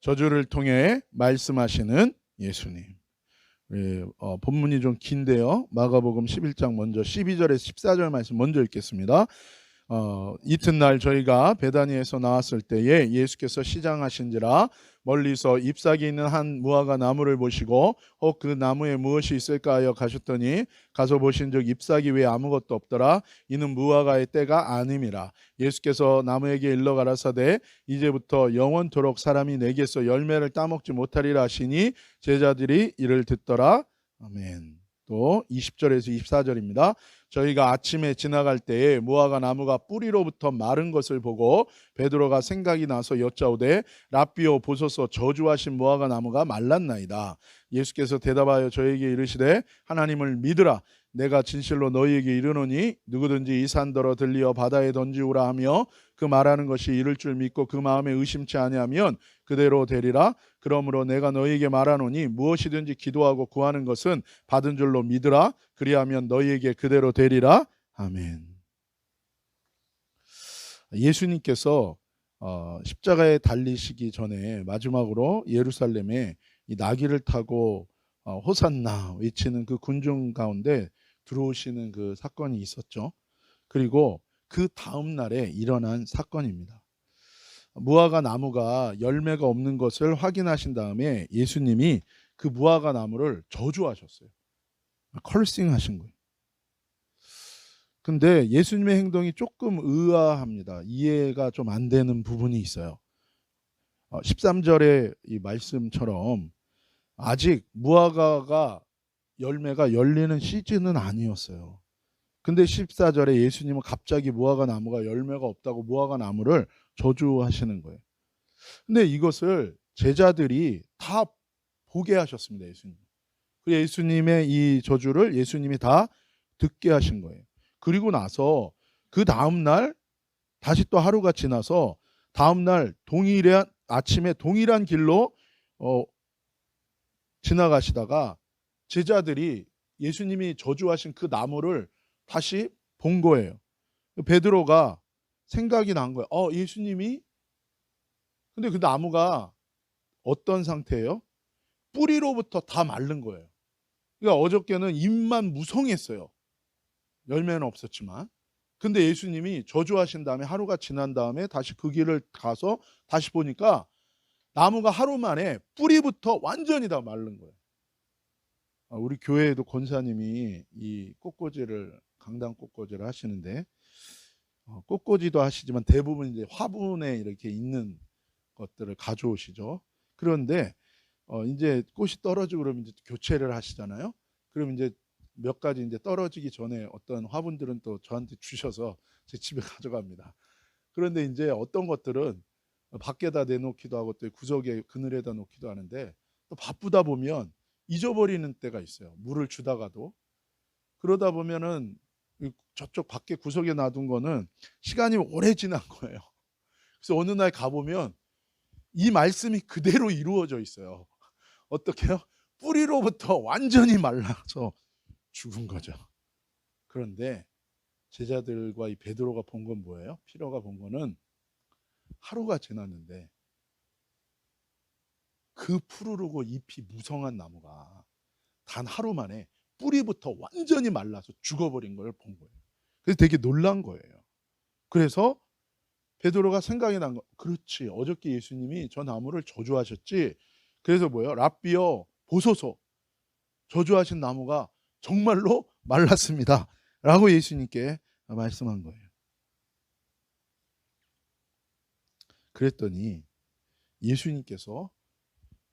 저주를 통해 말씀하시는 예수님. 본문이 좀 긴데요. 마가복음 11장 먼저 12절에서 14절 말씀 먼저 읽겠습니다. 이튿날 저희가 베다니에서 나왔을 때에 예수께서 시장하신지라 멀리서 잎사귀 있는 한 무화과 나무를 보시고 혹 그 나무에 무엇이 있을까 하여 가셨더니 가서 보신즉 잎사귀 외에 아무것도 없더라. 이는 무화과의 때가 아님이라. 예수께서 나무에게 일러 가라사대 이제부터 영원토록 사람이 내게서 열매를 따먹지 못하리라 하시니 제자들이 이를 듣더라. 아멘. 또 20절에서 24절입니다. 저희가 아침에 지나갈 때에 무화과 나무가 뿌리로부터 마른 것을 보고 베드로가 생각이 나서 여짜오되 랍비오 보소서 저주하신 무화과 나무가 말랐나이다. 예수께서 대답하여 저에게 이르시되 하나님을 믿으라. 내가 진실로 너희에게 이르노니 누구든지 이 산더러 들리어 바다에 던지우라 하며 그 말하는 것이 이를 줄 믿고 그 마음에 의심치 아니하면 그대로 되리라. 그러므로 내가 너희에게 말하노니 무엇이든지 기도하고 구하는 것은 받은 줄로 믿으라. 그리하면 너희에게 그대로 되리라. 아멘. 예수님께서 십자가에 달리시기 전에 마지막으로 예루살렘에 이 나귀를 타고 호산나 외치는 그 군중 가운데 들어오시는 그 사건이 있었죠. 그리고 그 다음 날에 일어난 사건입니다. 무화과 나무가 열매가 없는 것을 확인하신 다음에 예수님이 그 무화과 나무를 저주하셨어요. 컬싱하신 거예요. 근데 예수님의 행동이 조금 의아합니다. 이해가 좀 안 되는 부분이 있어요. 13절의 이 말씀처럼 아직 무화과가 열매가 열리는 시즌은 아니었어요. 근데 14절에 예수님은 갑자기 무화과 나무가 열매가 없다고 무화과 나무를 저주하시는 거예요. 근데 이것을 제자들이 다 보게 하셨습니다. 예수님. 그 예수님의 이 저주를 예수님이 다 듣게 하신 거예요. 그리고 나서 그 다음 날 다시 또 하루가 지나서 다음 날 동일한 아침에 동일한 길로 지나가시다가 제자들이 예수님이 저주하신 그 나무를 다시 본 거예요. 베드로가 생각이 난 거예요. 예수님이 근데 그 나무가 어떤 상태예요? 뿌리로부터 다 마른 거예요. 그러니까 어저께는 잎만 무성했어요. 열매는 없었지만. 근데 예수님이 저주하신 다음에 하루가 지난 다음에 다시 그 길을 가서 다시 보니까 나무가 하루 만에 뿌리부터 완전히 다 마른 거예요. 우리 교회에도 권사님이 이 꽃꽂이를 강당 꽃꽂이를 하시는데 꽃꽂이도 하시지만 대부분 이제 화분에 이렇게 있는 것들을 가져오시죠. 그런데 이제 꽃이 떨어지고 그러면 이제 교체를 하시잖아요. 그럼 이제 몇 가지 이제 떨어지기 전에 어떤 화분들은 또 저한테 주셔서 제 집에 가져갑니다. 그런데 이제 어떤 것들은 밖에다 내놓기도 하고 또 구석에 그늘에다 놓기도 하는데 또 바쁘다 보면 잊어버리는 때가 있어요. 물을 주다가도. 그러다 보면은 저쪽 밖에 구석에 놔둔 거는 시간이 오래 지난 거예요. 그래서 어느 날 가보면 이 말씀이 그대로 이루어져 있어요. 어떻게요? 뿌리로부터 완전히 말라서 죽은 거죠. 그런데 제자들과 이 베드로가 본 건 뭐예요? 피로가 본 거는 하루가 지났는데 그 푸르르고 잎이 무성한 나무가 단 하루 만에 뿌리부터 완전히 말라서 죽어버린 걸 본 거예요. 그래서 되게 놀란 거예요. 그래서 베드로가 생각이 난 거, 그렇지, 어저께 예수님이 저 나무를 저주하셨지. 그래서 뭐예요? 랍비여 보소서, 저주하신 나무가 정말로 말랐습니다 라고 예수님께 말씀한 거예요. 그랬더니 예수님께서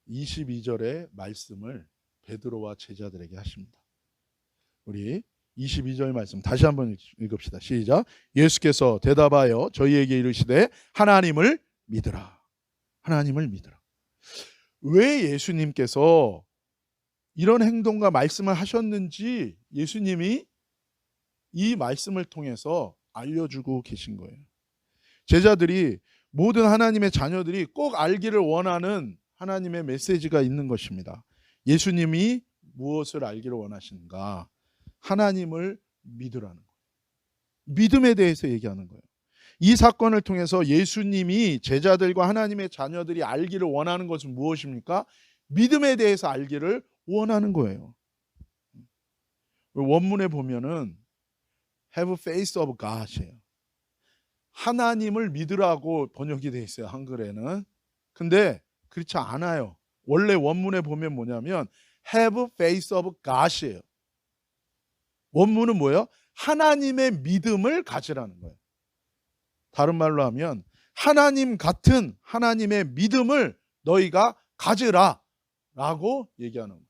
22절의 말씀을 베드로와 제자들에게 하십니다. 우리 22절 말씀 다시 한번 읽읍시다. 시작. 예수께서 대답하여 저희에게 이르시되 하나님을 믿으라. 하나님을 믿으라. 왜 예수님께서 이런 행동과 말씀을 하셨는지 예수님이 이 말씀을 통해서 알려주고 계신 거예요. 제자들이 모든 하나님의 자녀들이 꼭 알기를 원하는 하나님의 메시지가 있는 것입니다. 예수님이 무엇을 알기를 원하시는가? 하나님을 믿으라는 거예요. 믿음에 대해서 얘기하는 거예요. 이 사건을 통해서 예수님이 제자들과 하나님의 자녀들이 알기를 원하는 것은 무엇입니까? 믿음에 대해서 알기를 원하는 거예요. 원문에 보면은 have faith of God이에요. 하나님을 믿으라고 번역이 되어 있어요, 한글에는. 근데 그렇지 않아요. 원래 원문에 보면 뭐냐면 have faith of God이에요. 원문은 뭐예요? 하나님의 믿음을 가지라는 거예요. 다른 말로 하면 하나님 같은 하나님의 믿음을 너희가 가지라 라고 얘기하는 거예요.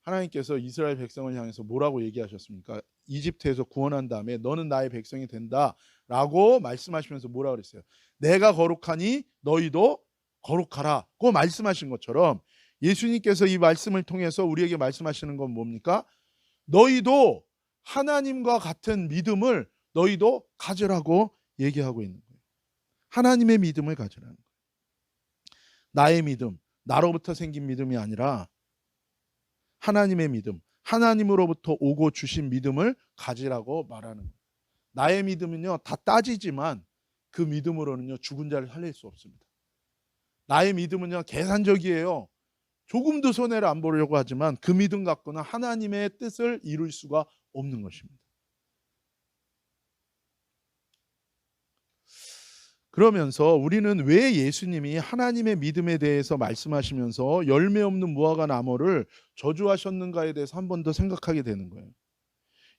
하나님께서 이스라엘 백성을 향해서 뭐라고 얘기하셨습니까? 이집트에서 구원한 다음에 너는 나의 백성이 된다 라고 말씀하시면서 뭐라고 그랬어요? 내가 거룩하니 너희도 거룩하라고 말씀하신 것처럼 예수님께서 이 말씀을 통해서 우리에게 말씀하시는 건 뭡니까? 너희도 하나님과 같은 믿음을 너희도 가지라고 얘기하고 있는 거예요. 하나님의 믿음을 가지라는 거예요. 나의 믿음, 나로부터 생긴 믿음이 아니라 하나님의 믿음, 하나님으로부터 오고 주신 믿음을 가지라고 말하는 거예요. 나의 믿음은요 다 따지지만 그 믿음으로는요 죽은 자를 살릴 수 없습니다. 나의 믿음은요 계산적이에요. 조금도 손해를 안 보려고 하지만 그 믿음 갖고는 하나님의 뜻을 이룰 수가 없는 것입니다. 그러면서 우리는 왜 예수님이 하나님의 믿음에 대해서 말씀하시면서 열매 없는 무화과 나무를 저주하셨는가에 대해서 한 번 더 생각하게 되는 거예요.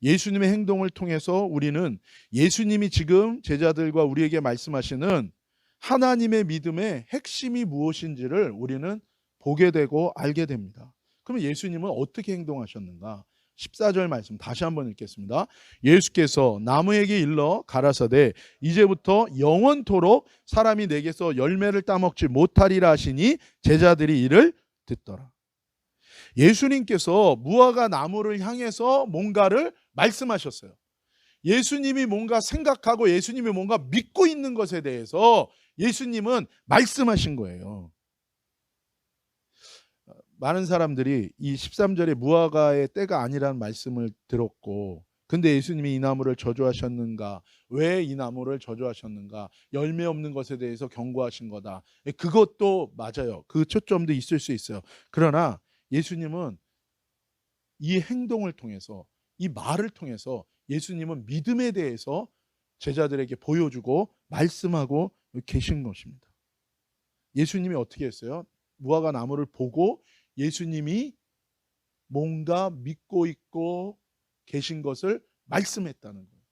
예수님의 행동을 통해서 우리는 예수님이 지금 제자들과 우리에게 말씀하시는 하나님의 믿음의 핵심이 무엇인지를 우리는 보게 되고 알게 됩니다. 그러면 예수님은 어떻게 행동하셨는가? 14절 말씀 다시 한번 읽겠습니다. 예수께서 나무에게 일러 가라사대 이제부터 영원토록 사람이 내게서 열매를 따먹지 못하리라 하시니 제자들이 이를 듣더라. 예수님께서 무화과 나무를 향해서 뭔가를 말씀하셨어요. 예수님이 뭔가 생각하고 예수님이 뭔가 믿고 있는 것에 대해서 예수님은 말씀하신 거예요. 많은 사람들이 이 13절에 무화과의 때가 아니라는 말씀을 들었고, 근데 예수님이 이 나무를 저주하셨는가? 왜 이 나무를 저주하셨는가? 열매 없는 것에 대해서 경고하신 거다. 그것도 맞아요. 그 초점도 있을 수 있어요. 그러나 예수님은 이 행동을 통해서, 이 말을 통해서 예수님은 믿음에 대해서 제자들에게 보여주고 말씀하고 계신 것입니다. 예수님이 어떻게 했어요? 무화과 나무를 보고 예수님이 뭔가 믿고 있고 계신 것을 말씀했다는 거예요.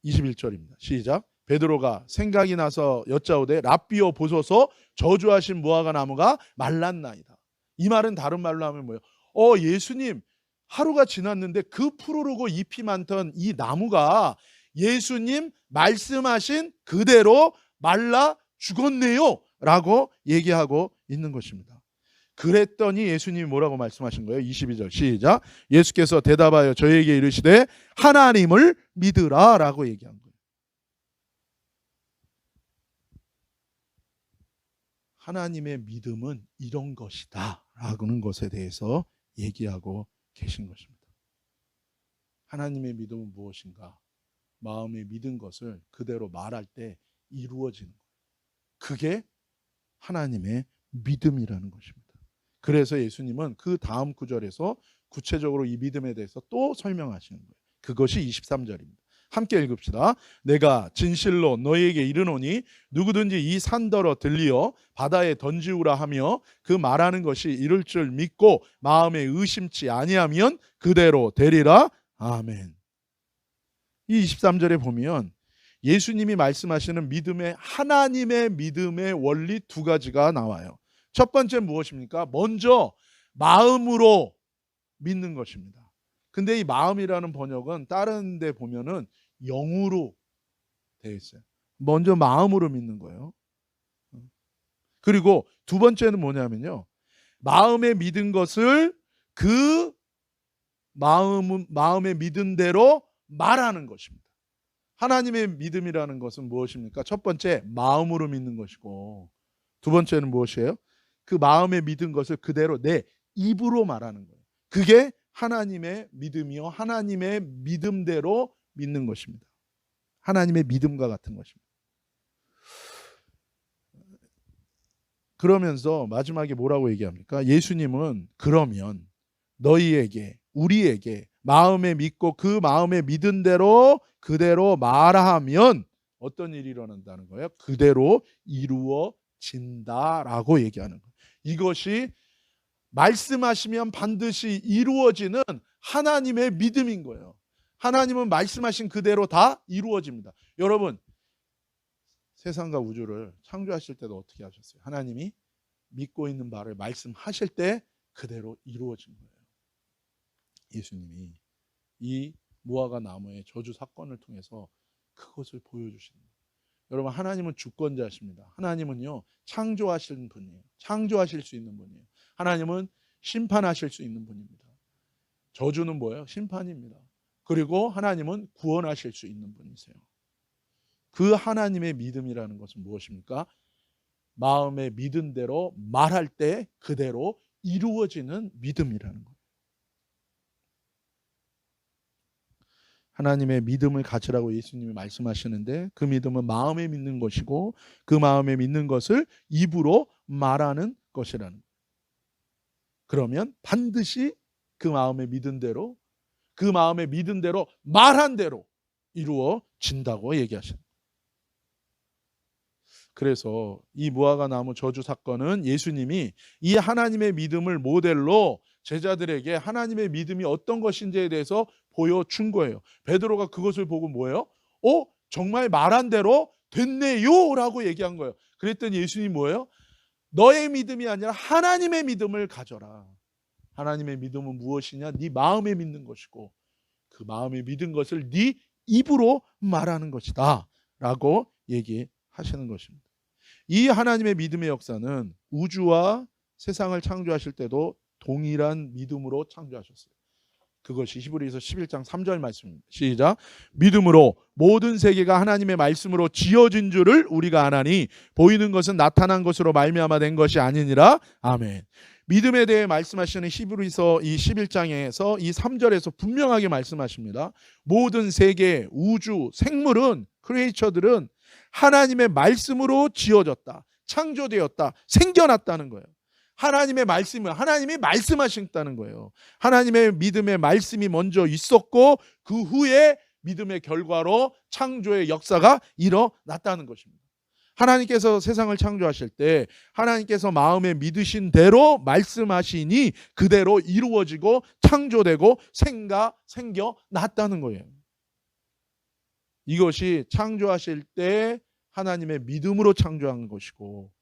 21절입니다. 시작. 베드로가 생각이 나서 여짜오되 랍비여 보소서 저주하신 무화과 나무가 말랐나이다. 이 말은 다른 말로 하면 뭐예요? 예수님 하루가 지났는데 그 푸르르고 잎이 많던 이 나무가 예수님 말씀하신 그대로 말라 죽었네요 라고 얘기하고 있는 것입니다. 그랬더니 예수님이 뭐라고 말씀하신 거예요? 22절 시작. 예수께서 대답하여 저에게 이르시되 하나님을 믿으라 라고 얘기한 거예요. 하나님의 믿음은 이런 것이다 라는 것에 대해서 얘기하고 계신 것입니다. 하나님의 믿음은 무엇인가? 마음에 믿은 것을 그대로 말할 때 이루어지는 거예요. 그게 하나님의 믿음이라는 것입니다. 그래서 예수님은 그 다음 구절에서 구체적으로 이 믿음에 대해서 또 설명하시는 거예요. 그것이 23절입니다. 함께 읽읍시다. 내가 진실로 너희에게 이르노니 누구든지 이 산더러 들리어 바다에 던지우라 하며 그 말하는 것이 이룰 줄 믿고 마음에 의심치 아니하면 그대로 되리라. 아멘. 이 23절에 보면 예수님이 말씀하시는 믿음의 하나님의 믿음의 원리 두 가지가 나와요. 첫 번째 무엇입니까? 먼저 마음으로 믿는 것입니다. 근데 이 마음이라는 번역은 다른 데 보면은 영으로 되어 있어요. 먼저 마음으로 믿는 거예요. 그리고 두 번째는 뭐냐면요. 마음에 믿은 것을 그 마음의 믿은 대로 말하는 것입니다. 하나님의 믿음이라는 것은 무엇입니까? 첫 번째 마음으로 믿는 것이고 두 번째는 무엇이에요? 그 마음에 믿은 것을 그대로 내 입으로 말하는 거예요. 그게 하나님의 믿음이요 하나님의 믿음대로 믿는 것입니다. 하나님의 믿음과 같은 것입니다. 그러면서 마지막에 뭐라고 얘기합니까? 예수님은 그러면 너희에게, 우리에게 마음에 믿고 그 마음에 믿은 대로 그대로 말하면 어떤 일이 일어난다는 거예요? 그대로 이루어진다라고 얘기하는 거예요. 이것이 말씀하시면 반드시 이루어지는 하나님의 믿음인 거예요. 하나님은 말씀하신 그대로 다 이루어집니다. 여러분, 세상과 우주를 창조하실 때도 어떻게 하셨어요? 하나님이 믿고 있는 바를 말씀하실 때 그대로 이루어진 거예요. 예수님이 이 무화과 나무의 저주 사건을 통해서 그것을 보여주시는 거예요. 여러분, 하나님은 주권자십니다. 하나님은요, 창조하신 분이에요. 창조하실 수 있는 분이에요. 하나님은 심판하실 수 있는 분입니다. 저주는 뭐예요? 심판입니다. 그리고 하나님은 구원하실 수 있는 분이세요. 그 하나님의 믿음이라는 것은 무엇입니까? 마음에 믿은 대로 말할 때 그대로 이루어지는 믿음이라는 거예요. 하나님의 믿음을 가지라고 예수님이 말씀하시는데 그 믿음은 마음에 믿는 것이고 그 마음에 믿는 것을 입으로 말하는 것이라는 거예요. 그러면 반드시 그 마음에 믿은 대로 그 마음에 믿은 대로 말한 대로 이루어진다고 얘기하시는 거예요. 그래서 이 무화과 나무 저주 사건은 예수님이 이 하나님의 믿음을 모델로 제자들에게 하나님의 믿음이 어떤 것인지에 대해서 보여준 거예요. 베드로가 그것을 보고 뭐예요? 정말 말한 대로 됐네요 라고 얘기한 거예요. 그랬더니 예수님이 뭐예요? 너의 믿음이 아니라 하나님의 믿음을 가져라. 하나님의 믿음은 무엇이냐? 네 마음에 믿는 것이고 그 마음에 믿은 것을 네 입으로 말하는 것이다 라고 얘기하시는 것입니다. 이 하나님의 믿음의 역사는 우주와 세상을 창조하실 때도 동일한 믿음으로 창조하셨어요. 그것이 히브리서 11장 3절 말씀입니다. 시작. 믿음으로 모든 세계가 하나님의 말씀으로 지어진 줄을 우리가 아나니 보이는 것은 나타난 것으로 말미암아 된 것이 아니니라. 아멘. 믿음에 대해 말씀하시는 히브리서 이 11장에서 이 3절에서 분명하게 말씀하십니다. 모든 세계, 우주, 생물은, 크리에이처들은 하나님의 말씀으로 지어졌다, 창조되었다, 생겨났다는 거예요. 하나님의 말씀을 하나님이 말씀하셨다는 거예요. 하나님의 믿음의 말씀이 먼저 있었고 그 후에 믿음의 결과로 창조의 역사가 일어났다는 것입니다. 하나님께서 세상을 창조하실 때 하나님께서 마음에 믿으신 대로 말씀하시니 그대로 이루어지고 창조되고 생겨났다는 거예요. 이것이 창조하실 때 하나님의 믿음으로 창조한 것이고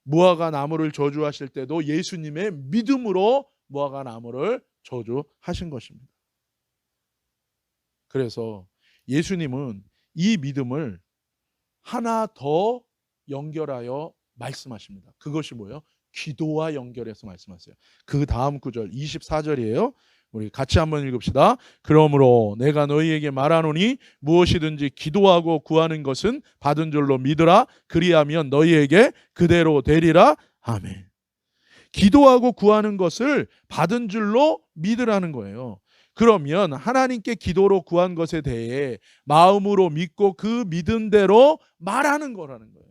무화과 나무를 저주하실 때도 예수님의 믿음으로 무화과 나무를 저주하신 것입니다. 그래서 예수님은 이 믿음을 하나 더 연결하여 말씀하십니다. 그것이 뭐예요? 기도와 연결해서 말씀하세요. 그 다음 구절 24절이에요. 우리 같이 한번 읽읍시다. 그러므로 내가 너희에게 말하노니 무엇이든지 기도하고 구하는 것은 받은 줄로 믿으라. 그리하면 너희에게 그대로 되리라. 아멘. 기도하고 구하는 것을 받은 줄로 믿으라는 거예요. 그러면 하나님께 기도로 구한 것에 대해 마음으로 믿고 그 믿음대로 말하는 거라는 거예요.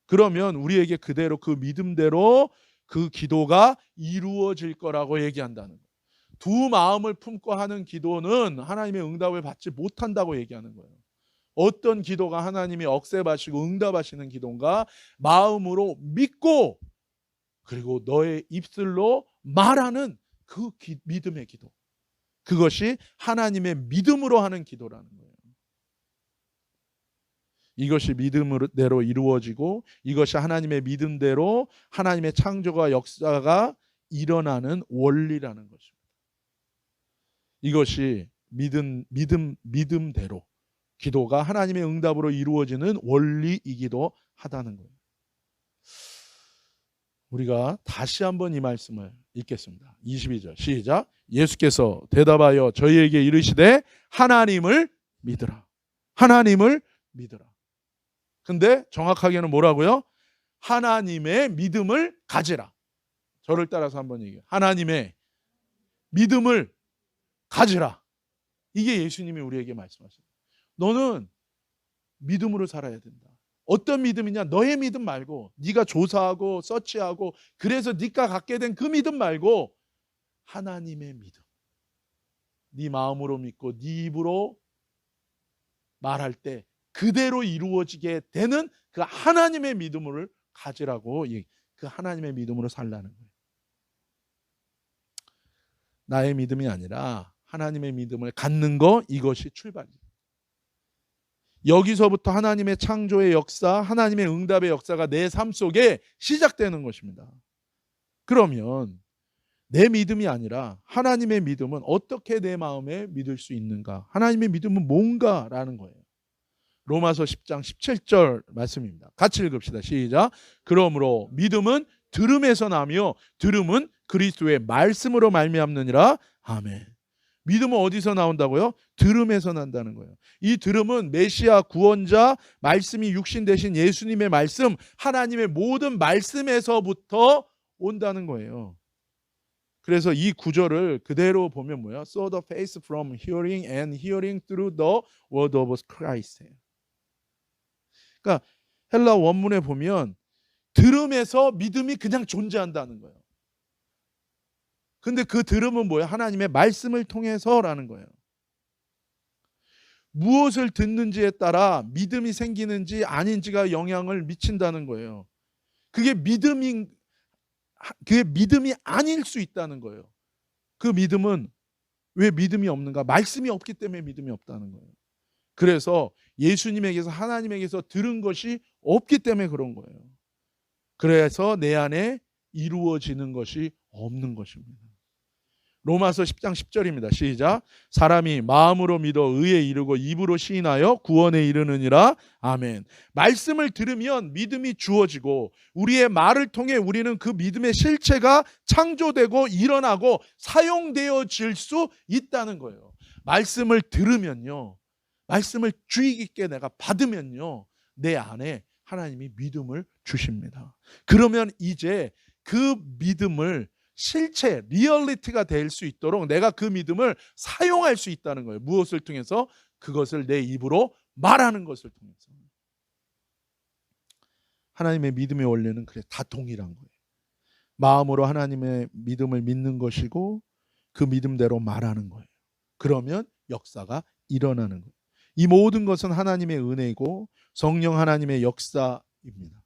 그러면 우리에게 그대로 그 믿음대로 그 기도가 이루어질 거라고 얘기한다는 거예요. 두 마음을 품고 하는 기도는 하나님의 응답을 받지 못한다고 얘기하는 거예요. 어떤 기도가 하나님이 억셉하시고 응답하시는 기도인가? 마음으로 믿고 그리고 너의 입술로 말하는 그 믿음의 기도. 그것이 하나님의 믿음으로 하는 기도라는 거예요. 이것이 믿음대로 이루어지고 이것이 하나님의 믿음대로 하나님의 창조와 역사가 일어나는 원리라는 것입니다. 이것이 믿음대로 기도가 하나님의 응답으로 이루어지는 원리이기도 하다는 거예요. 우리가 다시 한번 이 말씀을 읽겠습니다. 22절 시작. 예수께서 대답하여 저희에게 이르시되 하나님을 믿으라. 하나님을 믿으라. 근데 정확하게는 뭐라고요? 하나님의 믿음을 가지라. 저를 따라서 한번 얘기해요. 하나님의 믿음을 가지라. 이게 예수님이 우리에게 말씀하시는 거예요. 너는 믿음으로 살아야 된다. 어떤 믿음이냐? 너의 믿음 말고, 네가 조사하고 서치하고 그래서 네가 갖게 된 그 믿음 말고 하나님의 믿음. 네 마음으로 믿고 네 입으로 말할 때 그대로 이루어지게 되는 그 하나님의 믿음을 가지라고, 그 하나님의 믿음으로 살라는 거예요. 나의 믿음이 아니라 하나님의 믿음을 갖는 거, 이것이 출발이에요. 여기서부터 하나님의 창조의 역사, 하나님의 응답의 역사가 내 삶 속에 시작되는 것입니다. 그러면 내 믿음이 아니라 하나님의 믿음은 어떻게 내 마음에 믿을 수 있는가? 하나님의 믿음은 뭔가라는 거예요. 로마서 10장 17절 말씀입니다. 같이 읽읍시다. 시작. 그러므로 믿음은 들음에서 나며 들음은 그리스도의 말씀으로 말미암느니라. 아멘. 믿음은 어디서 나온다고요? 들음에서 난다는 거예요. 이 들음은 메시아 구원자, 말씀이 육신 되신 예수님의 말씀, 하나님의 모든 말씀에서부터 온다는 거예요. 그래서 이 구절을 그대로 보면 뭐야? So the faith from hearing and hearing through the word of Christ. 그러니까 헬라 원문에 보면 들음에서 믿음이 그냥 존재한다는 거예요. 근데 그 들음은 뭐예요? 하나님의 말씀을 통해서라는 거예요. 무엇을 듣는지에 따라 믿음이 생기는지 아닌지가 영향을 미친다는 거예요. 그게 믿음이 아닐 수 있다는 거예요. 그 믿음은 왜 믿음이 없는가? 말씀이 없기 때문에 믿음이 없다는 거예요. 그래서 예수님에게서, 하나님에게서 들은 것이 없기 때문에 그런 거예요. 그래서 내 안에 이루어지는 것이 없는 것입니다. 로마서 10장 10절입니다. 시작. 사람이 마음으로 믿어 의에 이르고 입으로 시인하여 구원에 이르느니라. 아멘. 말씀을 들으면 믿음이 주어지고 우리의 말을 통해 우리는 그 믿음의 실체가 창조되고 일어나고 사용되어질 수 있다는 거예요. 말씀을 들으면요, 말씀을 주의 깊게 내가 받으면요, 내 안에 하나님이 믿음을 주십니다. 그러면 이제 그 믿음을 실체, 리얼리티가 될 수 있도록 내가 그 믿음을 사용할 수 있다는 거예요. 무엇을 통해서? 그것을 내 입으로 말하는 것을 통해서. 하나님의 믿음의 원리는 그래, 다 동일한 거예요. 마음으로 하나님의 믿음을 믿는 것이고 그 믿음대로 말하는 거예요. 그러면 역사가 일어나는 거예요. 이 모든 것은 하나님의 은혜이고 성령 하나님의 역사입니다.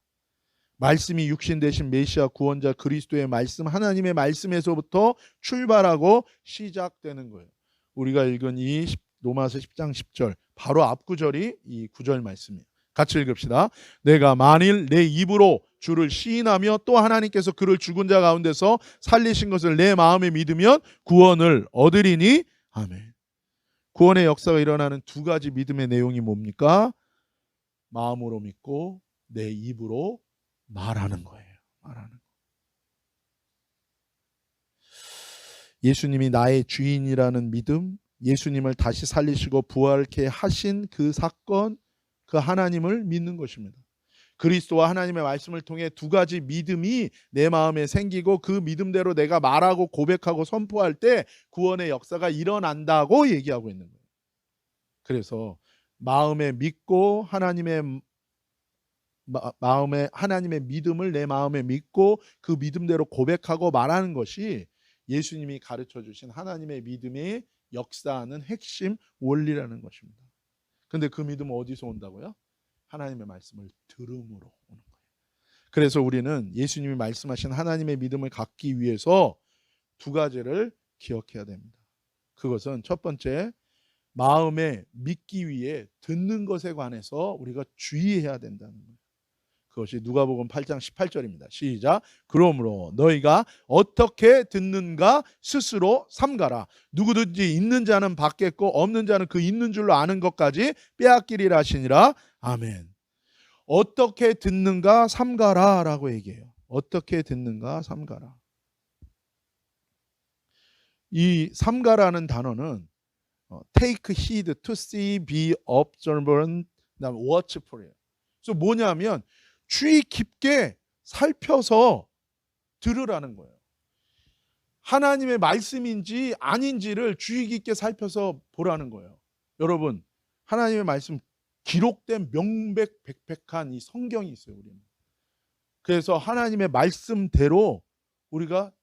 말씀이 육신 되신 메시아 구원자 그리스도의 말씀, 하나님의 말씀에서부터 출발하고 시작되는 거예요. 우리가 읽은 이 로마서 10장 10절 바로 앞 구절이 이 구절 말씀이에요. 같이 읽읍시다. 내가 만일 내 입으로 주를 시인하며 또 하나님께서 그를 죽은 자 가운데서 살리신 것을 내 마음에 믿으면 구원을 얻으리니. 아멘. 구원의 역사가 일어나는 두 가지 믿음의 내용이 뭡니까? 마음으로 믿고 내 입으로 말하는 거예요. 말하는 거. 예수님이 나의 주인이라는 믿음, 예수님을 다시 살리시고 부활케 하신 그 사건, 그 하나님을 믿는 것입니다. 그리스도와 하나님의 말씀을 통해 두 가지 믿음이 내 마음에 생기고 그 믿음대로 내가 말하고 고백하고 선포할 때 구원의 역사가 일어난다고 얘기하고 있는 거예요. 그래서 마음에 믿고 하나님의 믿음을 내 마음에 믿고 그 믿음대로 고백하고 말하는 것이 예수님이 가르쳐 주신 하나님의 믿음의 역사하는 핵심 원리라는 것입니다. 근데 그 믿음은 어디서 온다고요? 하나님의 말씀을 들음으로 오는 거예요. 그래서 우리는 예수님이 말씀하신 하나님의 믿음을 갖기 위해서 두 가지를 기억해야 됩니다. 그것은 첫 번째, 마음에 믿기 위해 듣는 것에 관해서 우리가 주의해야 된다는 거예요. 그것이 누가복음 8장 18절입니다. 시작. 그러므로 너희가 어떻게 듣는가 스스로 삼가라. 누구든지 있는 자는 받겠고 없는 자는 그 있는 줄로 아는 것까지 빼앗기리라 하시니라. 아멘. 어떻게 듣는가 삼가라 라고 얘기해요. 어떻게 듣는가 삼가라. 이 삼가라는 단어는 take heed, to see, be observant, watchful이에요. 그래서 뭐냐면 주의 깊게 살펴서 들으라는 거예요. 하나님의 말씀인지 아닌지를 주의 깊게 살펴서 보라는 거예요. 여러분, 하나님의 말씀 기록된 명백백백한 이 성경이 있어요. 우리는. 그래서 하나님의 말씀대로 우리가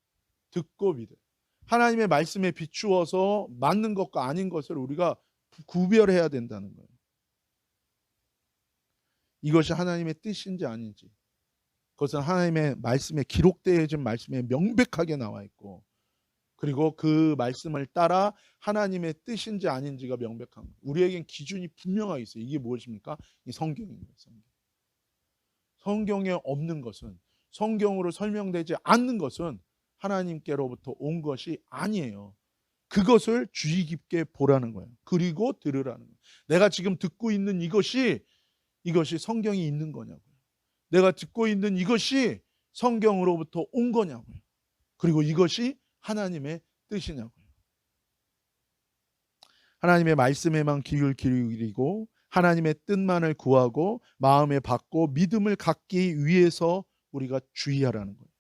듣고 믿어요. 하나님의 말씀에 비추어서 맞는 것과 아닌 것을 우리가 구별해야 된다는 거예요. 이것이 하나님의 뜻인지 아닌지, 그것은 하나님의 말씀에 기록되어진 말씀에 명백하게 나와 있고, 그리고 그 말씀을 따라 하나님의 뜻인지 아닌지가 명백한 거예요. 우리에겐 기준이 분명하게 있어요. 이게 무엇입니까? 이 성경입니다. 성경에 없는 것은, 성경으로 설명되지 않는 것은 하나님께로부터 온 것이 아니에요. 그것을 주의 깊게 보라는 거예요. 그리고 들으라는 거예요. 내가 지금 듣고 있는 이것이 성경이 있는 거냐고요. 내가 듣고 있는 이것이 성경으로부터 온 거냐고요. 그리고 이것이 하나님의 뜻이냐고요. 하나님의 말씀에만 귀를 기울이고 하나님의 뜻만을 구하고 마음에 받고 믿음을 갖기 위해서 우리가 주의하라는 거예요.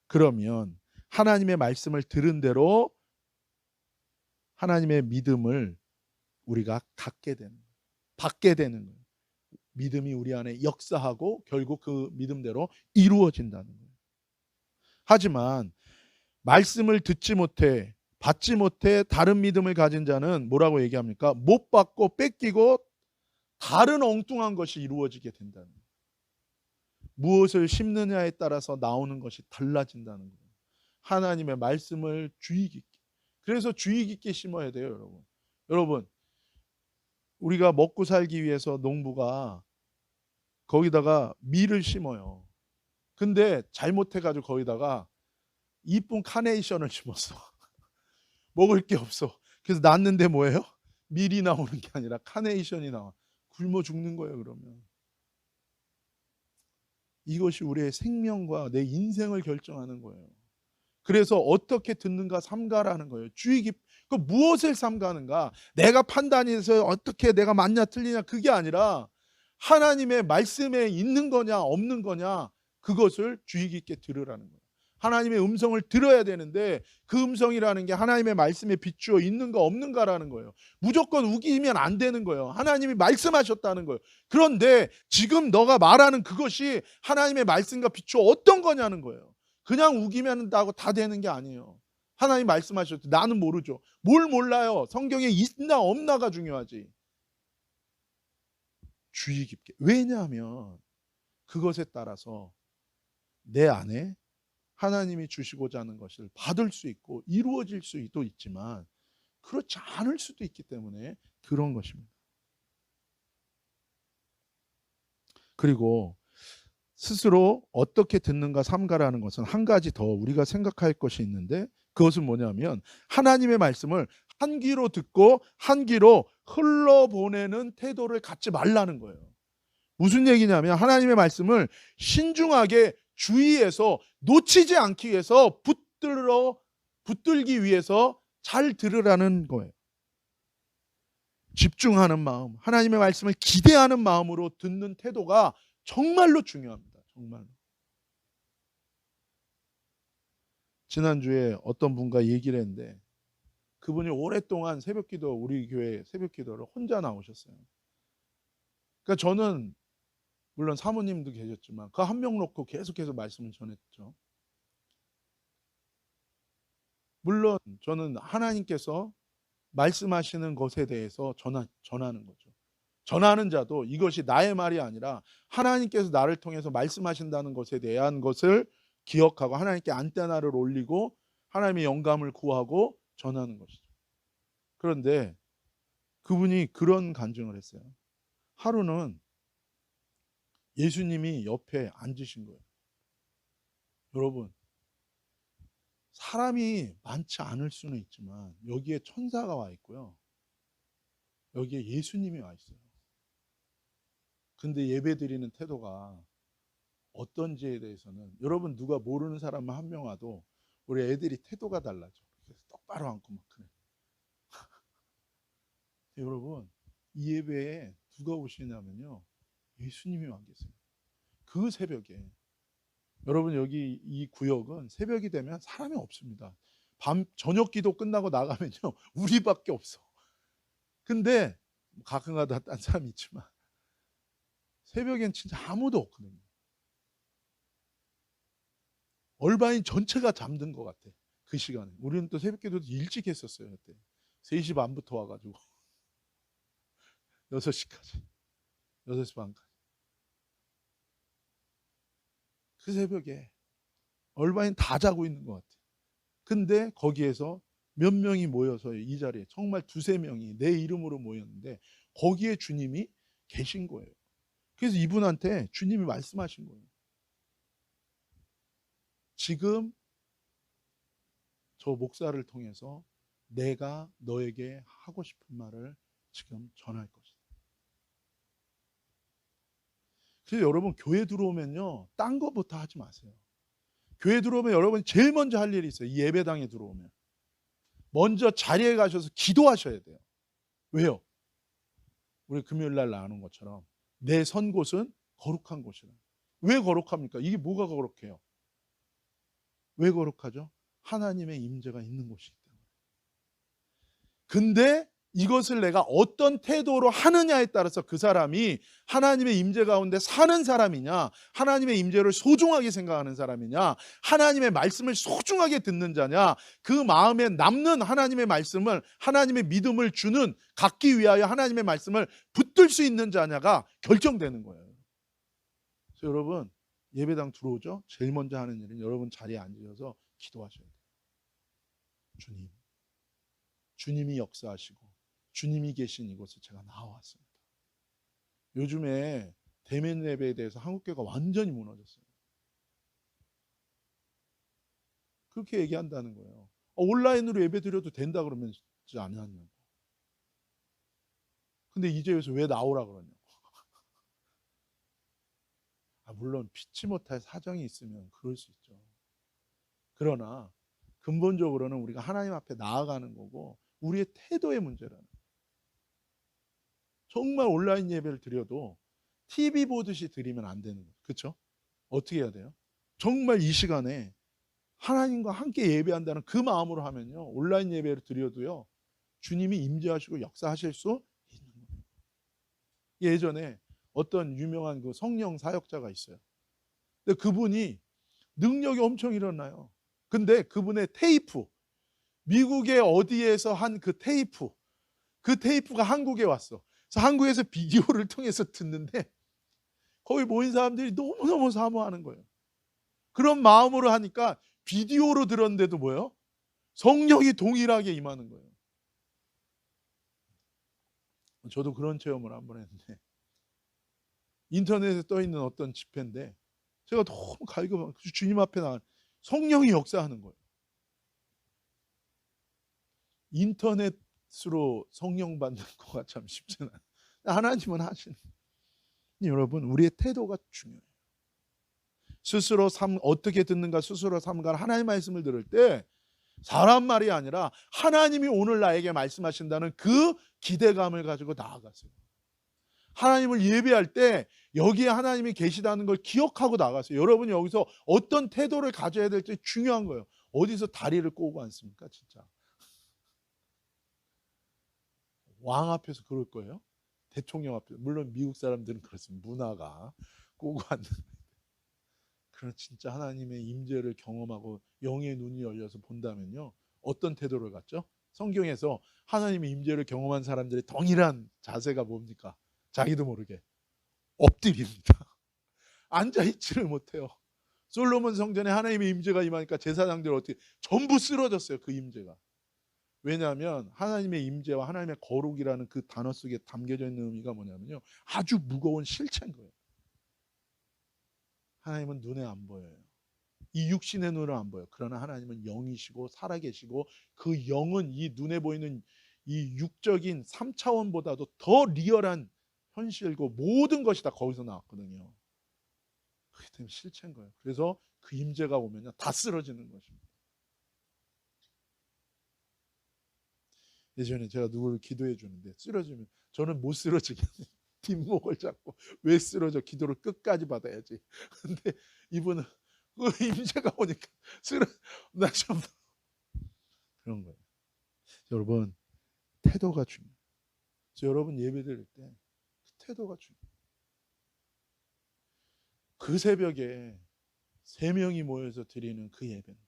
그러면 하나님의 말씀을 들은 대로 하나님의 믿음을 우리가 갖게 되는 거예요. 받게 되는 거예요. 믿음이 우리 안에 역사하고 결국 그 믿음대로 이루어진다는 거예요. 하지만 말씀을 듣지 못해, 받지 못해 다른 믿음을 가진 자는 뭐라고 얘기합니까? 못 받고 뺏기고 다른 엉뚱한 것이 이루어지게 된다는 거예요. 무엇을 심느냐에 따라서 나오는 것이 달라진다는 거예요. 하나님의 말씀을 주의 깊게. 그래서 주의 깊게 심어야 돼요, 여러분. 여러분, 우리가 먹고 살기 위해서 농부가 거기다가 밀을 심어요. 근데 잘못해가지고 거기다가 이쁜 카네이션을 심었어. 먹을 게 없어. 그래서 낳는데 뭐예요? 밀이 나오는 게 아니라 카네이션이 나와. 굶어 죽는 거예요, 그러면. 이것이 우리의 생명과 내 인생을 결정하는 거예요. 그래서 어떻게 듣는가 삼가라는 거예요. 주의 깊. 그 무엇을 삼가는가? 내가 판단해서 어떻게 내가 맞냐 틀리냐 그게 아니라 하나님의 말씀에 있는 거냐 없는 거냐 그것을 주의 깊게 들으라는 거예요. 하나님의 음성을 들어야 되는데 그 음성이라는 게 하나님의 말씀에 비추어 있는가 없는가라는 거예요. 무조건 우기면 안 되는 거예요. 하나님이 말씀하셨다는 거예요. 그런데 지금 너가 말하는 그것이 하나님의 말씀과 비추어 어떤 거냐는 거예요. 그냥 우기면 하고 다 되는 게 아니에요. 하나님 말씀하셨죠. 나는 모르죠. 뭘 몰라요. 성경에 있나 없나가 중요하지. 주의 깊게. 왜냐하면 그것에 따라서 내 안에 하나님이 주시고자 하는 것을 받을 수 있고 이루어질 수도 있지만 그렇지 않을 수도 있기 때문에 그런 것입니다. 그리고 스스로 어떻게 듣는가 삼가라는 것은 한 가지 더 우리가 생각할 것이 있는데 그것은 뭐냐면 하나님의 말씀을 한 귀로 듣고 한 귀로 흘러보내는 태도를 갖지 말라는 거예요. 무슨 얘기냐면 하나님의 말씀을 신중하게 주의해서 놓치지 않기 위해서 붙들기 위해서 잘 들으라는 거예요. 집중하는 마음, 하나님의 말씀을 기대하는 마음으로 듣는 태도가 정말로 중요합니다. 정말로. 지난주에 어떤 분과 얘기를 했는데 그분이 오랫동안 새벽기도 우리 교회 새벽기도를 혼자 나오셨어요. 그러니까 저는 물론 사모님도 계셨지만 그 한 명 놓고 계속해서 말씀을 전했죠. 물론 저는 하나님께서 말씀하시는 것에 대해서 전하는 거죠. 전하는 자도 이것이 나의 말이 아니라 하나님께서 나를 통해서 말씀하신다는 것에 대한 것을 기억하고 하나님께 안테나를 올리고 하나님의 영감을 구하고 전하는 것이죠. 그런데 그분이 그런 간증을 했어요. 하루는 예수님이 옆에 앉으신 거예요. 여러분, 사람이 많지 않을 수는 있지만 여기에 천사가 와 있고요. 여기에 예수님이 와 있어요. 근데 예배드리는 태도가 어떤지에 대해서는 여러분 누가 모르는 사람만 한 명 와도 우리 애들이 태도가 달라져. 그래서 똑바로 앉고 막 그래. 여러분 이 예배에 누가 오시냐면요. 예수님이 와 계세요. 그 새벽에 여러분 여기 이 구역은 새벽이 되면 사람이 없습니다. 밤 저녁 기도 끝나고 나가면요 우리밖에 없어. 근데 가끔가다 딴 사람이 있지만 새벽엔 진짜 아무도 없거든요. 얼바인 전체가 잠든 것 같아. 그 시간에. 우리는 또 새벽 기도도 일찍 했었어요. 그때 3시 반부터 와가지고 6시까지 6시 반까지. 그 새벽에 얼바인 다 자고 있는 것 같아. 근데 거기에서 몇 명이 모여서 이 자리에 정말 두세 명이 내 이름으로 모였는데 거기에 주님이 계신 거예요. 그래서 이분한테 주님이 말씀하신 거예요. 지금 저 목사를 통해서 내가 너에게 하고 싶은 말을 지금 전할 것이다. 그래서 여러분 교회 들어오면요 딴 거부터 하지 마세요. 교회 들어오면 여러분 제일 먼저 할 일이 있어요. 이 예배당에 들어오면 먼저 자리에 가셔서 기도하셔야 돼요. 왜요? 우리 금요일 날 나누는 것처럼 내 선 곳은 거룩한 곳이라. 왜 거룩합니까? 이게 뭐가 거룩해요? 왜 거룩하죠? 하나님의 임재가 있는 곳이기 때문에. 근데 이것을 내가 어떤 태도로 하느냐에 따라서 그 사람이 하나님의 임재 가운데 사는 사람이냐, 하나님의 임재를 소중하게 생각하는 사람이냐, 하나님의 말씀을 소중하게 듣는 자냐, 그 마음에 남는 하나님의 말씀을, 하나님의 믿음을 주는, 갖기 위하여 하나님의 말씀을 붙들 수 있는 자냐가 결정되는 거예요. 그래서 여러분 예배당 들어오죠? 제일 먼저 하는 일은 여러분 자리에 앉으셔서 기도하셔야 돼요. 주님이 역사하시고 주님이 계신 이곳에 제가 나와왔습니다. 요즘에 대면 예배에 대해서 한국교회가 완전히 무너졌어요. 그렇게 얘기한다는 거예요. 온라인으로 예배 드려도 된다 그러면 안 하냐고. 근데 이제 여기서 왜 나오라 그러냐고. 물론 피치 못할 사정이 있으면 그럴 수 있죠. 그러나 근본적으로는 우리가 하나님 앞에 나아가는 거고 우리의 태도의 문제라는 거예요. 정말 온라인 예배를 드려도 TV 보듯이 드리면 안 되는 거예요. 그렇죠? 어떻게 해야 돼요? 정말 이 시간에 하나님과 함께 예배한다는 그 마음으로 하면요. 온라인 예배를 드려도요. 주님이 임재하시고 역사하실 수 있는 거예요. 예전에 어떤 유명한 그 성령 사역자가 있어요. 근데 그분이 능력이 엄청 일어나요. 근데 그분의 테이프, 미국의 어디에서 한 그 테이프가 한국에 왔어. 그래서 한국에서 비디오를 통해서 듣는데 거기 모인 사람들이 너무너무 사모하는 거예요. 그런 마음으로 하니까 비디오로 들었는데도 뭐예요? 성령이 동일하게 임하는 거예요. 저도 그런 체험을 한번 했는데 인터넷에 떠 있는 어떤 집회인데 제가 너무 갈급한 주님 앞에 나간 성령이 역사하는 거예요. 인터넷으로 성령 받는 거가 참 쉽지는 않아요. 하나님은 하시는. 여러분 우리의 태도가 중요해요. 스스로 어떻게 듣는가 스스로 삼가 하나님의 말씀을 들을 때 사람 말이 아니라 하나님이 오늘 나에게 말씀하신다는 그 기대감을 가지고 나아가세요. 하나님을 예배할 때 여기에 하나님이 계시다는 걸 기억하고 나가세요. 여러분이 여기서 어떤 태도를 가져야 될지 중요한 거예요. 어디서 다리를 꼬고 앉습니까? 진짜 왕 앞에서 그럴 거예요? 대통령 앞에서. 물론 미국 사람들은 그렇습니다. 문화가 꼬고 앉는. 그런 진짜 하나님의 임재를 경험하고 영의 눈이 열려서 본다면요. 어떤 태도를 갖죠? 성경에서 하나님의 임재를 경험한 사람들의 동일한 자세가 뭡니까? 자기도 모르게 엎드립니다. 앉아있지를 못해요. 솔로몬 성전에 하나님의 임재가 임하니까 제사장들 어떻게 전부 쓰러졌어요. 그 임재가. 왜냐하면 하나님의 임재와 하나님의 거룩이라는 그 단어 속에 담겨져 있는 의미가 뭐냐면요. 아주 무거운 실체인 거예요. 하나님은 눈에 안 보여요. 이 육신의 눈으로 안 보여요. 그러나 하나님은 영이시고 살아계시고 그 영은 이 눈에 보이는 이 육적인 3차원보다도 더 리얼한 현실고 모든 것이 다 거기서 나왔거든요. 그렇기 때문에 실체인 거예요. 그래서 그 임재가 오면요 다 쓰러지는 것입니다. 예전에 제가 누구를 기도해 주는데 쓰러지면 저는 못 쓰러지겠네요. 뒷목을 잡고 왜 쓰러져? 기도를 끝까지 받아야지. 근데 이분은 그 임재가 오니까 나좀 그런 거예요. 여러분, 태도가 중요해요. 여러분 예배 드릴 때 그 태도가 중요해요. 그 새벽에 3명이 모여서 드리는 그 예배인데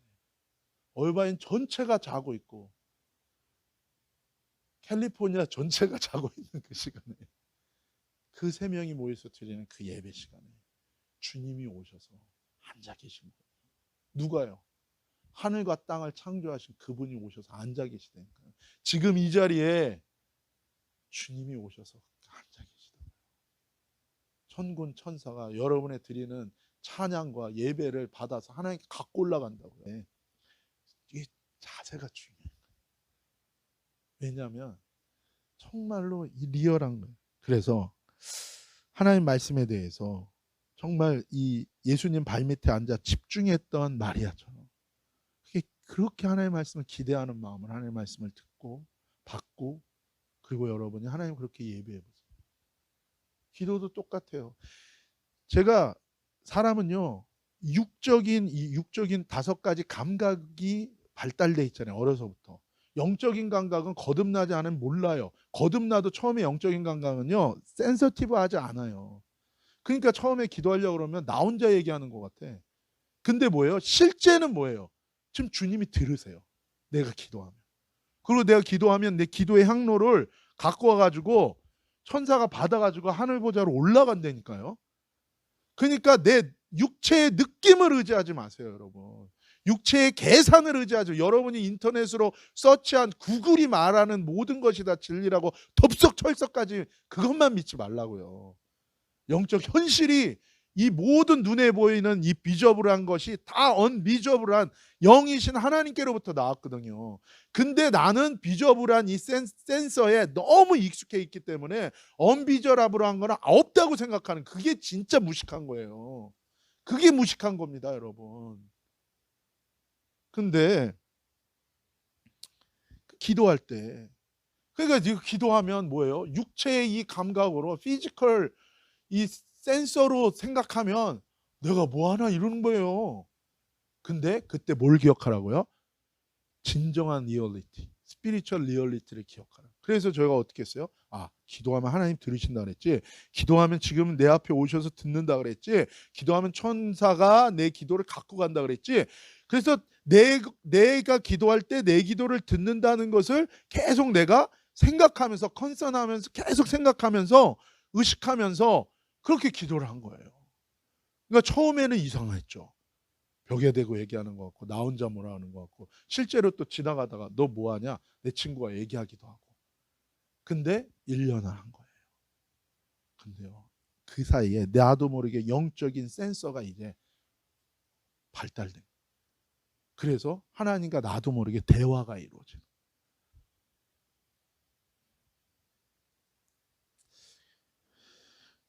얼바인 전체가 자고 있고 캘리포니아 전체가 자고 있는 그 시간에, 그 3명이 모여서 드리는 그 예배 시간에 주님이 오셔서 앉아 계신 거예요. 누가요? 하늘과 땅을 창조하신 그분이 오셔서 앉아 계시다니까요. 지금 이 자리에 주님이 오셔서 앉아 계시다. 천군 천사가 여러분의 드리는 찬양과 예배를 받아서 하나님께 갖고 올라간다고요. 이게 자세가 중요해요. 왜냐하면 정말로 리얼한 거예요. 그래서 하나님 말씀에 대해서 정말 이 예수님 발밑에 앉아 집중했던 마리아처럼 그렇게 하나님의 말씀을 기대하는 마음으로 하나님의 말씀을 듣고 받고, 그리고 여러분이 하나님 그렇게 예배해 보세요. 기도도 똑같아요. 제가 사람은요, 육적인 5가지 감각이 발달돼 있잖아요. 어려서부터. 영적인 감각은 거듭나지 않으면 몰라요. 거듭나도 처음에 영적인 감각은요, 센서티브하지 않아요. 그러니까 처음에 기도하려고 그러면 나 혼자 얘기하는 것 같아. 근데 뭐예요? 실제는 뭐예요? 지금 주님이 들으세요. 내가 기도하면. 그리고 내가 기도하면 내 기도의 향로를 갖고 와가지고 천사가 받아가지고 하늘 보좌로 올라간다니까요. 그러니까 내 육체의 느낌을 의지하지 마세요, 여러분. 육체의 계산을 의지하죠. 여러분이 인터넷으로 서치한 구글이 말하는 모든 것이 다 진리라고 덥석철석까지 그것만 믿지 말라고요. 영적 현실이 이 모든 눈에 보이는 이 비저블한 것이 다 언비저블한 영이신 하나님께로부터 나왔거든요. 근데 나는 비저블한 이 센서에 너무 익숙해 있기 때문에 언비저블한 거는 없다고 생각하는, 그게 진짜 무식한 거예요. 그게 무식한 겁니다, 여러분. 근데 기도할 때, 그러니까 기도하면 뭐예요? 육체의 이 감각으로 피지컬 이 센서로 생각하면 내가 뭐 하나 이러는 거예요. 근데 그때 뭘 기억하라고요? 진정한 리얼리티, 스피리추얼 리얼리티를 기억하라. 그래서 저희가 어떻게 했어요? 기도하면 하나님 들으신다 그랬지. 기도하면 지금 내 앞에 오셔서 듣는다 그랬지. 기도하면 천사가 내 기도를 갖고 간다 그랬지. 그래서 내가 기도할 때 내 기도를 듣는다는 것을 계속 내가 생각하면서, 컨선하면서, 계속 생각하면서, 의식하면서 그렇게 기도를 한 거예요. 그러니까 처음에는 이상했죠. 벽에 대고 얘기하는 것 같고, 나 혼자 뭐라 하는 것 같고, 실제로 또 지나가다가 너 뭐하냐? 내 친구가 얘기하기도 하고. 근데 1년을 한 거예요. 근데요, 그 사이에 나도 모르게 영적인 센서가 이제 발달된 거예요. 그래서 하나님과 나도 모르게 대화가 이루어져요.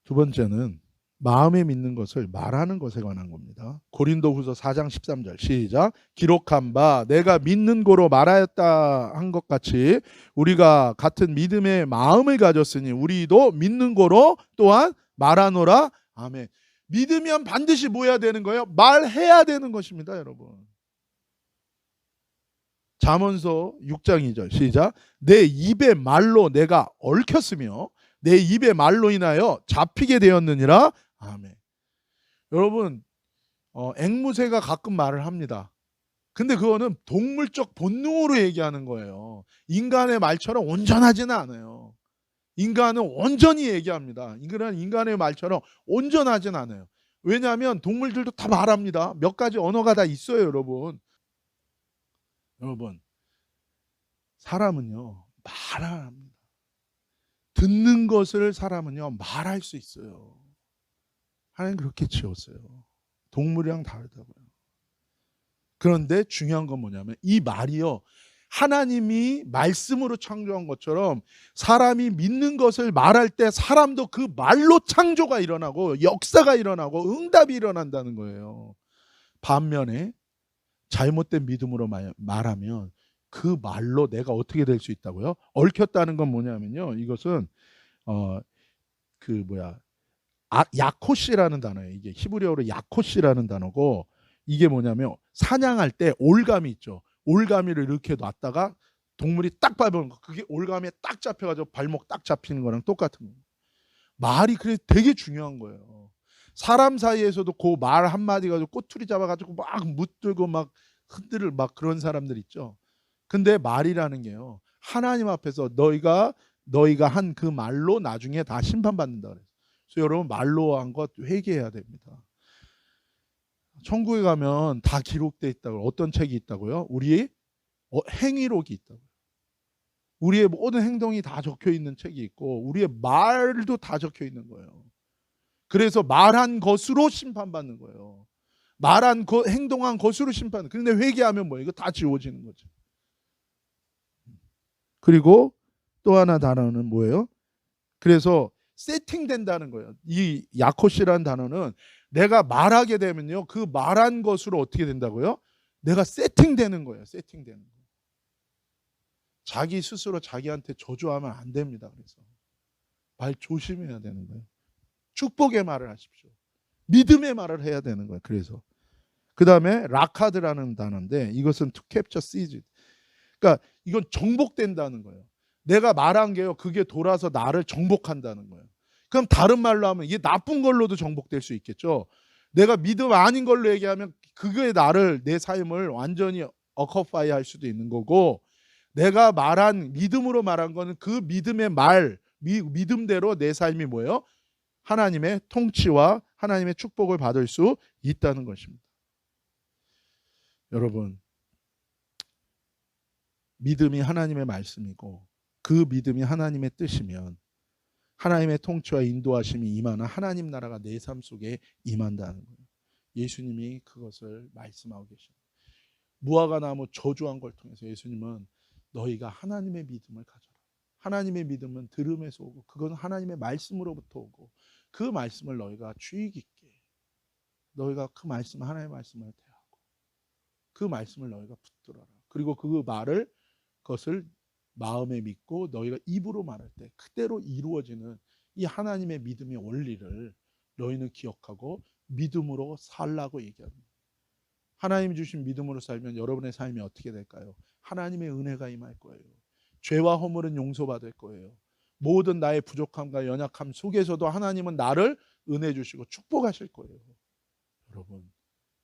두 번째는 마음에 믿는 것을 말하는 것에 관한 겁니다. 고린도후서 4장 13절 시작. 기록한 바 내가 믿는 고로 말하였다 한 것 같이 우리가 같은 믿음의 마음을 가졌으니 우리도 믿는 고로 또한 말하노라. 아멘. 믿으면 반드시 뭐 해야 되는 거예요? 말해야 되는 것입니다, 여러분. 잠언서 6장 2절 시작. 내 입의 말로 내가 얽혔으며 내 입의 말로 인하여 잡히게 되었느니라. 아멘. 여러분, 앵무새가 가끔 말을 합니다. 근데 그거는 동물적 본능으로 얘기하는 거예요. 인간의 말처럼 온전하지는 않아요. 인간은 온전히 얘기합니다. 인간의 말처럼 온전하진 않아요. 왜냐하면 동물들도 다 말합니다. 몇 가지 언어가 다 있어요, 여러분. 여러분, 사람은요, 말을 합니다. 듣는 것을 사람은요, 말할 수 있어요. 하나님 그렇게 지었어요. 동물이랑 다르다고요. 그런데 중요한 건 뭐냐면 이 말이요, 하나님이 말씀으로 창조한 것처럼 사람이 믿는 것을 말할 때 사람도 그 말로 창조가 일어나고 역사가 일어나고 응답이 일어난다는 거예요. 반면에 잘못된 믿음으로 말하면 그 말로 내가 어떻게 될 수 있다고요? 얽혔다는 건 뭐냐면요, 이것은 야코시라는 단어예요. 이게 히브리어로 야코시라는 단어고, 이게 뭐냐면 사냥할 때 올가미 있죠. 올가미를 이렇게 놨다가 동물이 딱 밟은 거, 그게 올가미에 딱 잡혀가지고 발목 딱 잡히는 거랑 똑같은 거예요. 말이 그래 되게 중요한 거예요. 사람 사이에서도 그 말 한마디 가지고 꼬투리 잡아가지고 막 묻들고 막 흔들을 막 그런 사람들 있죠. 근데 말이라는 게요, 하나님 앞에서 너희가 한 그 말로 나중에 다 심판받는다 그래서 여러분 말로 한 것 회개해야 됩니다. 천국에 가면 다 기록돼 있다고. 어떤 책이 있다고요? 우리의 행위록이 있다고요. 우리의 모든 행동이 다 적혀 있는 책이 있고 우리의 말도 다 적혀 있는 거예요. 그래서 말한 것으로 심판받는 거예요. 말한 것, 행동한 것으로 심판. 그런데 회개하면 뭐예요? 이거 다 지워지는 거죠. 그리고 또 하나 단어는 뭐예요? 그래서 세팅된다는 거예요. 이 야코시라는 단어는 내가 말하게 되면요, 그 말한 것으로 어떻게 된다고요? 내가 세팅되는 거예요. 세팅되는 거예요. 자기 스스로 자기한테 저주하면 안 됩니다. 그래서 말 조심해야 되는 거예요. 축복의 말을 하십시오. 믿음의 말을 해야 되는 거예요. 그래서 그 다음에 라카드라는 단어인데 이것은 to capture seize. 그러니까 이건 정복된다는 거예요. 내가 말한 게요, 그게 돌아서 나를 정복한다는 거예요. 그럼 다른 말로 하면 이게 나쁜 걸로도 정복될 수 있겠죠. 내가 믿음 아닌 걸로 얘기하면 그게 나를, 내 삶을 완전히 어커파이 할 수도 있는 거고, 내가 말한, 믿음으로 말한 거는 그 믿음의 말, 믿음대로 내 삶이 뭐예요? 하나님의 통치와 하나님의 축복을 받을 수 있다는 것입니다. 여러분, 믿음이 하나님의 말씀이고 그 믿음이 하나님의 뜻이면 하나님의 통치와 인도하심이 임하는 하나님 나라가 내 삶 속에 임한다는 거예요. 예수님이 그것을 말씀하고 계십니다. 무화과 나무 저주한 걸 통해서 예수님은 너희가 하나님의 믿음을 가져라. 하나님의 믿음은 들음에서 오고 그건 하나님의 말씀으로부터 오고 그 말씀을 너희가 주의 깊게, 너희가 그 말씀, 하나님의 말씀을 대하고 그 말씀을 너희가 붙들어라. 그리고 그 말을, 그것을 마음에 믿고 너희가 입으로 말할 때 그대로 이루어지는 이 하나님의 믿음의 원리를 너희는 기억하고 믿음으로 살라고 얘기합니다. 하나님이 주신 믿음으로 살면 여러분의 삶이 어떻게 될까요? 하나님의 은혜가 임할 거예요. 죄와 허물은 용서받을 거예요. 모든 나의 부족함과 연약함 속에서도 하나님은 나를 은혜 주시고 축복하실 거예요. 여러분,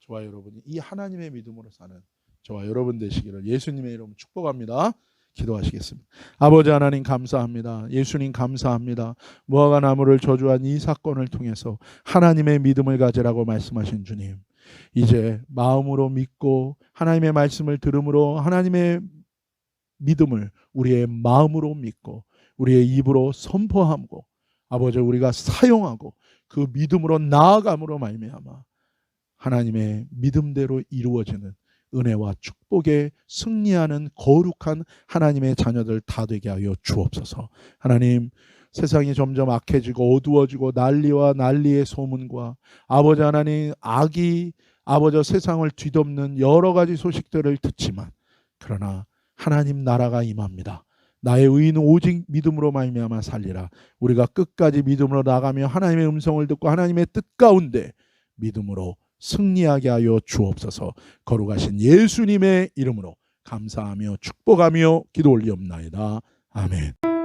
저와 여러분이 이 하나님의 믿음으로 사는 저와 여러분 되시기를 예수님의 이름으로 축복합니다. 기도하시겠습니다. 아버지 하나님 감사합니다. 예수님 감사합니다. 무화과 나무를 저주한 이 사건을 통해서 하나님의 믿음을 가지라고 말씀하신 주님, 이제 마음으로 믿고 하나님의 말씀을 들음으로 하나님의 믿음을 우리의 마음으로 믿고 우리의 입으로 선포하고 아버지 우리가 사용하고 그 믿음으로 나아감으로 말미암아 하나님의 믿음대로 이루어지는 은혜와 축복에 승리하는 거룩한 하나님의 자녀들 다 되게 하여 주옵소서. 하나님, 세상이 점점 악해지고 어두워지고 난리와 난리의 소문과 아버지 하나님 악이 아버지 세상을 뒤덮는 여러 가지 소식들을 듣지만 그러나 하나님 나라가 임합니다. 나의 의인은 오직 믿음으로 말미암아 살리라. 우리가 끝까지 믿음으로 나가며 하나님의 음성을 듣고 하나님의 뜻 가운데 믿음으로 승리하게 하여 주옵소서. 거룩하신 예수님의 이름으로 감사하며 축복하며 기도 올리옵나이다. 아멘.